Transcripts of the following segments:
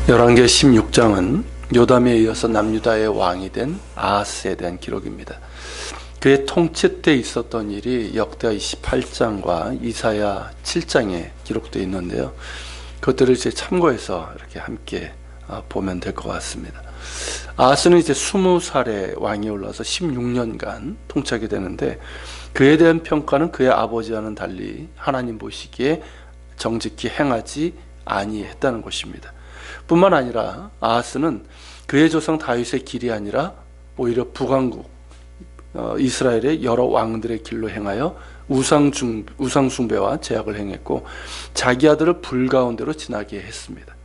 열왕기 16장은 요담에 이어서 남유다의 왕이 된 아하스에 대한 기록입니다. 그의 통치 때 있었던 일이 역대하 28장과 이사야 7장에 기록되어 있는데요. 그것들을 이제 참고해서 이렇게 함께 보면 될 것 같습니다. 아하스는 이제 20살에 왕이 올라서 16년간 통치하게 되는데, 그에 대한 평가는 그의 아버지와는 달리 하나님 보시기에 정직히 행하지 아니했다는 것입니다. 뿐만 아니라 아하스는 그의 조상 다윗의 길이 아니라 오히려 북왕국 이스라엘의 여러 왕들의 길로 행하여 우상숭배와 제약을 행했고, 자기 아들을 불가운데로 지나게 했습니다.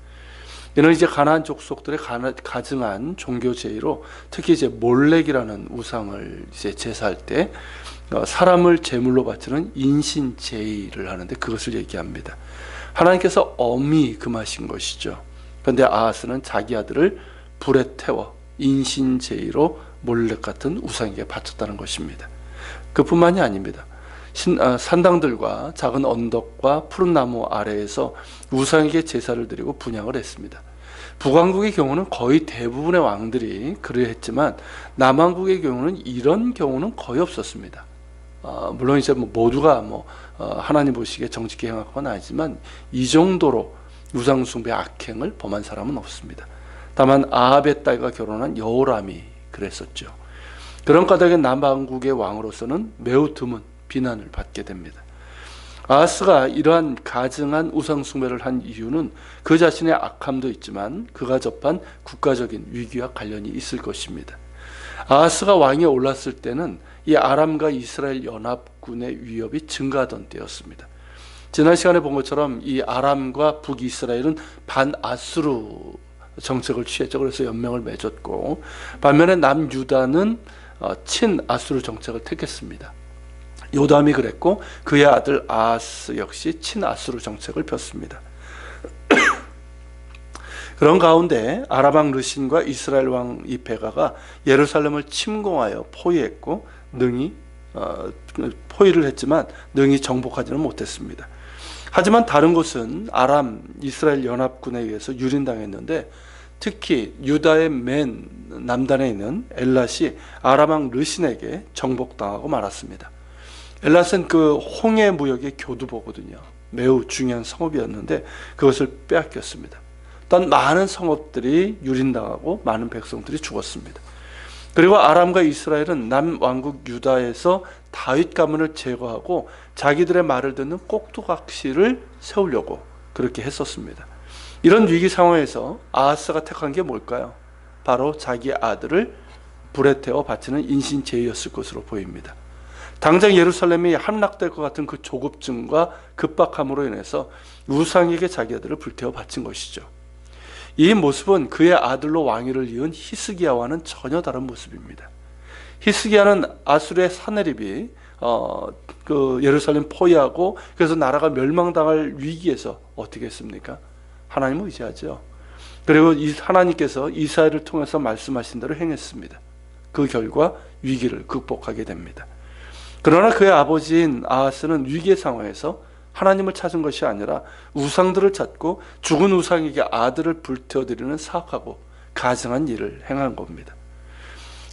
이는 이제 가나안 족속들의 가증한 종교 제의로, 특히 이제 몰렉이라는 우상을 이제 제사할 때 사람을 제물로 바치는 인신 제의를 하는데, 그것을 얘기합니다. 하나님께서 엄히 금하신 것이죠. 그런데 아하스는 자기 아들을 불에 태워 인신제의로 몰렉 같은 우상에게 바쳤다는 것입니다. 그뿐만이 아닙니다. 산당들과 작은 언덕과 푸른 나무 아래에서 우상에게 제사를 드리고 분향을 했습니다. 북왕국의 경우는 거의 대부분의 왕들이 그러했지만, 남왕국의 경우는 이런 경우는 거의 없었습니다. 물론 이제 모두가 하나님 보시기에 정직히 행한 건 아니지만, 이 정도로 우상숭배 악행을 범한 사람은 없습니다. 다만 아합의 딸과 결혼한 여호람이 그랬었죠. 그런 까닭에 남왕국의 왕으로서는 매우 드문 비난을 받게 됩니다. 아하스가 이러한 가증한 우상숭배를 한 이유는 그 자신의 악함도 있지만 그가 접한 국가적인 위기와 관련이 있을 것입니다. 아하스가 왕에 올랐을 때는 이 아람과 이스라엘 연합군의 위협이 증가하던 때였습니다. 지난 시간에 본 것처럼 이 아람과 북이스라엘은 반아수르 정책을 취했죠. 그래서 연맹을 맺었고, 반면에 남유다는 친아수르 정책을 택했습니다. 요담이 그랬고, 그의 아들 아하스 역시 친아수르 정책을 폈습니다. 그런 가운데 아람 왕 르신과 이스라엘 왕 이 베가가 예루살렘을 침공하여 포위했고, 포위를 했지만 능히 정복하지는 못했습니다. 하지만 다른 곳은 아람 이스라엘 연합군에 의해서 유린당했는데, 특히 유다의 맨 남단에 있는 엘랏이 아람 왕 르신에게 정복당하고 말았습니다. 엘랏은 그 홍해 무역의 교두보거든요. 매우 중요한 성읍이었는데 그것을 빼앗겼습니다. 또한 많은 성읍들이 유린당하고 많은 백성들이 죽었습니다. 그리고 아람과 이스라엘은 남왕국 유다에서 다윗 가문을 제거하고 자기들의 말을 듣는 꼭두각시를 세우려고 그렇게 했었습니다. 이런 위기 상황에서 아하스가 택한 게 뭘까요? 바로 자기 아들을 불에 태워 바치는 인신제의였을 것으로 보입니다. 당장 예루살렘이 함락될 것 같은 그 조급증과 급박함으로 인해서 우상에게 자기 아들을 불태워 바친 것이죠. 이 모습은 그의 아들로 왕위를 이은 히스기야와는 전혀 다른 모습입니다. 히스기야는 아수르의 사내립이 그 예루살렘 포위하고 그래서 나라가 멸망당할 위기에서 어떻게 했습니까? 하나님을 의지하죠. 그리고 하나님께서 이사야를 통해서 말씀하신 대로 행했습니다. 그 결과 위기를 극복하게 됩니다. 그러나 그의 아버지인 아하스는 위기의 상황에서 하나님을 찾은 것이 아니라 우상들을 찾고 죽은 우상에게 아들을 불태워드리는 사악하고 가증한 일을 행한 겁니다.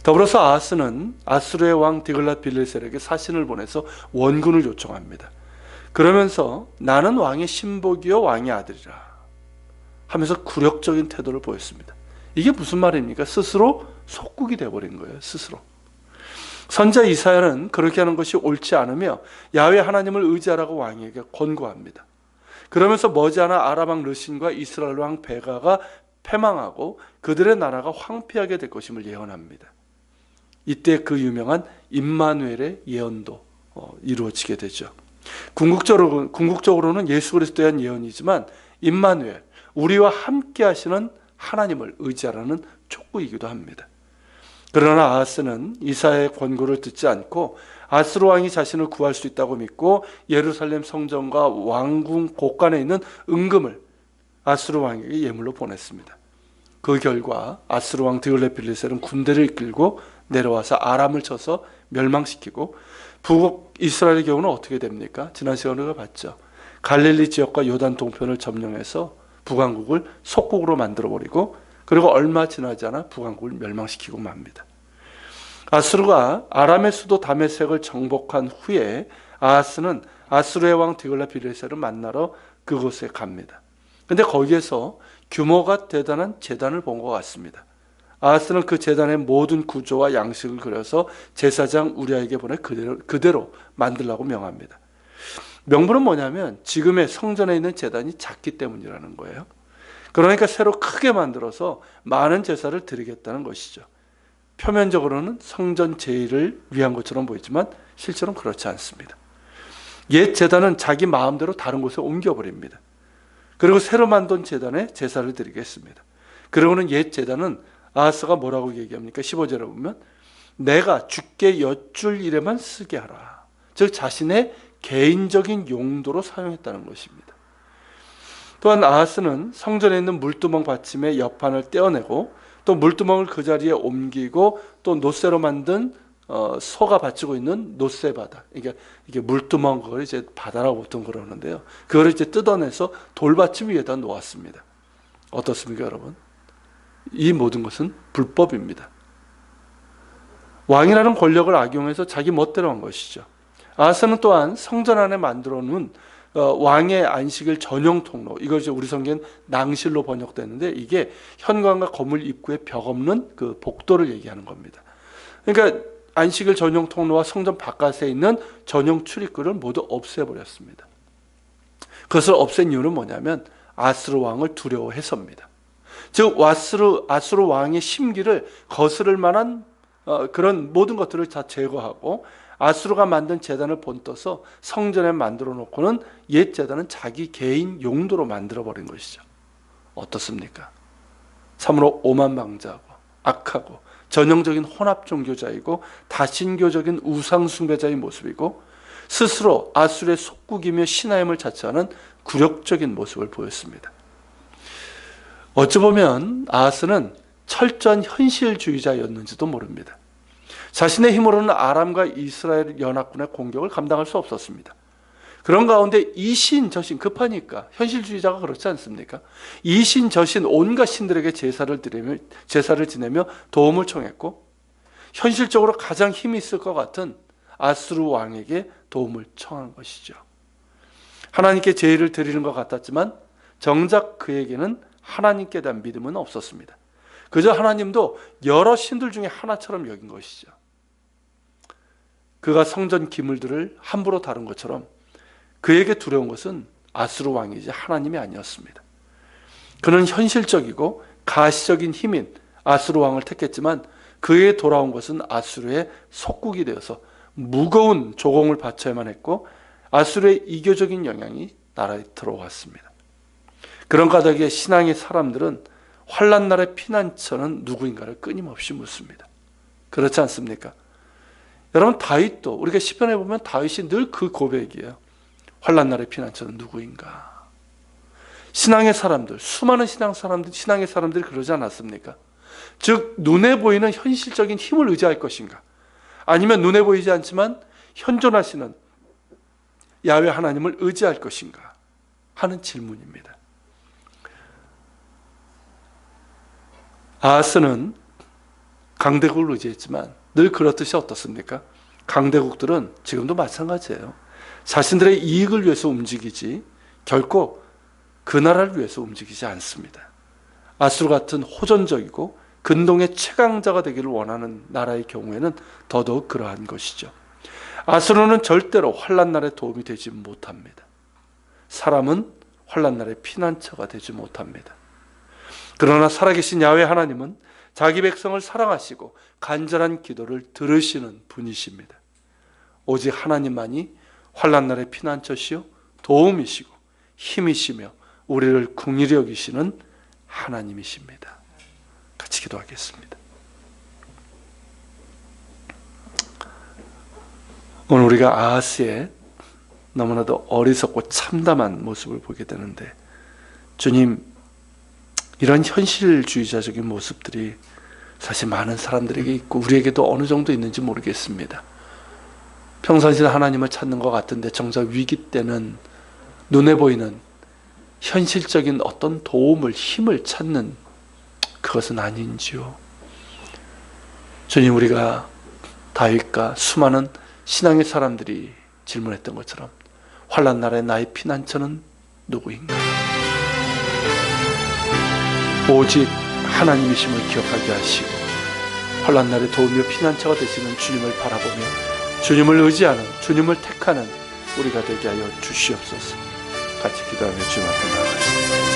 더불어서 아하스는 아수르의 왕 디글랏빌레셀에게 사신을 보내서 원군을 요청합니다. 그러면서 나는 왕의 신복이요 왕의 아들이라 하면서 굴욕적인 태도를 보였습니다. 이게 무슨 말입니까? 스스로 속국이 되어버린 거예요. 스스로. 선지자 이사야는 그렇게 하는 것이 옳지 않으며 야훼 하나님을 의지하라고 왕에게 권고합니다. 그러면서 머지않아 아람 왕 르신과 이스라엘 왕 베가가 패망하고 그들의 나라가 황폐하게 될 것임을 예언합니다. 이때 그 유명한 임마누엘의 예언도 이루어지게 되죠. 궁극적으로는 예수 그리스도에 대한 예언이지만, 임마누엘, 우리와 함께 하시는 하나님을 의지하라는 촉구이기도 합니다. 그러나 아하스는 이사야의 권고를 듣지 않고 아수르 왕이 자신을 구할 수 있다고 믿고 예루살렘 성전과 왕궁 곳간에 있는 은금을 아수르 왕에게 예물로 보냈습니다. 그 결과 아수르 왕 드글랏빌레셀은 군대를 이끌고 내려와서 아람을 쳐서 멸망시키고, 북 이스라엘의 경우는 어떻게 됩니까? 지난 시간에 우리가 봤죠. 갈릴리 지역과 요단 동편을 점령해서 북왕국을 속국으로 만들어버리고, 그리고 얼마 지나지 않아 북왕국을 멸망시키고 맙니다. 아수르가 아람의 수도 다메섹을 정복한 후에 아하스는 아수르의 왕 디글라필레셀을 만나러 그곳에 갑니다. 근데 거기에서 규모가 대단한 제단을 본 것 같습니다. 아하스는 그 제단의 모든 구조와 양식을 그려서 제사장 우리아에게 보내 그대로 만들라고 명합니다. 명분은 뭐냐면 지금의 성전에 있는 제단이 작기 때문이라는 거예요. 그러니까 새로 크게 만들어서 많은 제사를 드리겠다는 것이죠. 표면적으로는 성전 제의를 위한 것처럼 보이지만 실제로는 그렇지 않습니다. 옛 제단은 자기 마음대로 다른 곳에 옮겨버립니다. 그리고 새로 만든 제단에 제사를 드리겠습니다. 그러고는 옛 제단은 아하스가 뭐라고 얘기합니까? 15절에 보면 내가 주께 여쭐 일에만 쓰게 하라. 즉 자신의 개인적인 용도로 사용했다는 것입니다. 또한 아하스는 성전에 있는 물두멍 받침의 옆판을 떼어내고 또 물두멍을 그 자리에 옮기고 또 노쇠로 만든 소가 받치고 있는 노쇠 바다, 이게 물두멍, 그걸 이제 바다라고 보통 그러는데요. 그걸 이제 뜯어내서 돌받침 위에다 놓았습니다. 어떻습니까, 여러분? 이 모든 것은 불법입니다. 왕이라는 권력을 악용해서 자기 멋대로 한 것이죠. 아하스는 또한 성전 안에 만들어 놓은 왕의 안식일 전용 통로, 이걸 이제 우리 성경엔 낭실로 번역됐는데 이게 현관과 건물 입구에 벽 없는 그 복도를 얘기하는 겁니다. 그러니까 안식일 전용 통로와 성전 바깥에 있는 전용 출입구를 모두 없애버렸습니다. 그것을 없앤 이유는 뭐냐면 아수르 왕을 두려워해서입니다. 즉 아수르 왕의 심기를 거스를 만한 그런 모든 것들을 다 제거하고 아수르가 만든 제단을 본떠서 성전에 만들어 놓고는 옛 제단은 자기 개인 용도로 만들어버린 것이죠. 어떻습니까? 참으로 오만방자하고 악하고 전형적인 혼합 종교자이고 다신교적인 우상 숭배자의 모습이고 스스로 아수르의 속국이며 신하임을 자처하는 굴욕적인 모습을 보였습니다. 어찌 보면 아하스는 철저한 현실주의자였는지도 모릅니다. 자신의 힘으로는 아람과 이스라엘 연합군의 공격을 감당할 수 없었습니다. 그런 가운데 이신 저신, 급하니까 현실주의자가 그렇지 않습니까? 이신 저신 온갖 신들에게 제사를 지내며 도움을 청했고 현실적으로 가장 힘이 있을 것 같은 아수르 왕에게 도움을 청한 것이죠. 하나님께 제의를 드리는 것 같았지만 정작 그에게는 하나님께 대한 믿음은 없었습니다. 그저 하나님도 여러 신들 중에 하나처럼 여긴 것이죠. 그가 성전 기물들을 함부로 다룬 것처럼 그에게 두려운 것은 아수르 왕이지 하나님이 아니었습니다. 그는 현실적이고 가시적인 힘인 아수르 왕을 택했지만 그에게 돌아온 것은 아수르의 속국이 되어서 무거운 조공을 바쳐야만 했고 아수르의 이교적인 영향이 나라에 들어왔습니다. 그런 까닭에 신앙의 사람들은 환난 날의 피난처는 누구인가를 끊임없이 묻습니다. 그렇지 않습니까? 여러분, 다윗도 우리가 시편에 보면 다윗이 늘 그 고백이에요. 환난 날의 피난처는 누구인가? 신앙의 사람들, 수많은 신앙의 사람들이 그러지 않았습니까? 즉 눈에 보이는 현실적인 힘을 의지할 것인가? 아니면 눈에 보이지 않지만 현존하시는 야훼 하나님을 의지할 것인가? 하는 질문입니다. 아하스는 강대국을 의지했지만 늘 그렇듯이 어떻습니까? 강대국들은 지금도 마찬가지예요. 자신들의 이익을 위해서 움직이지 결코 그 나라를 위해서 움직이지 않습니다. 아수르 같은 호전적이고 근동의 최강자가 되기를 원하는 나라의 경우에는 더더욱 그러한 것이죠. 아수르는 절대로 환난 날에 도움이 되지 못합니다. 사람은 환난 날에 피난처가 되지 못합니다. 그러나 살아계신 야훼 하나님은 자기 백성을 사랑하시고 간절한 기도를 들으시는 분이십니다. 오직 하나님만이 환난 날의 피난처시요 도움이시고 힘이시며 우리를 긍휼히 여기시는 하나님이십니다. 같이 기도하겠습니다. 오늘 우리가 아하스의 너무나도 어리석고 참담한 모습을 보게 되는데, 주님, 이런 현실주의자적인 모습들이 사실 많은 사람들에게 있고 우리에게도 어느 정도 있는지 모르겠습니다. 평상시에 하나님을 찾는 것 같은데 정작 위기 때는 눈에 보이는 현실적인 어떤 도움을, 힘을 찾는 그것은 아닌지요. 주님, 우리가 다윗과 수많은 신앙의 사람들이 질문했던 것처럼 환난 날에 나의 피난처는 누구인가? 오직 하나님이심을 기억하게 하시고 환난 날에 도우며 피난처가 되시는 주님을 바라보며 주님을 의지하는, 주님을 택하는 우리가 되게 하여 주시옵소서. 같이 기도하며 주님 앞에 나아가겠습니다.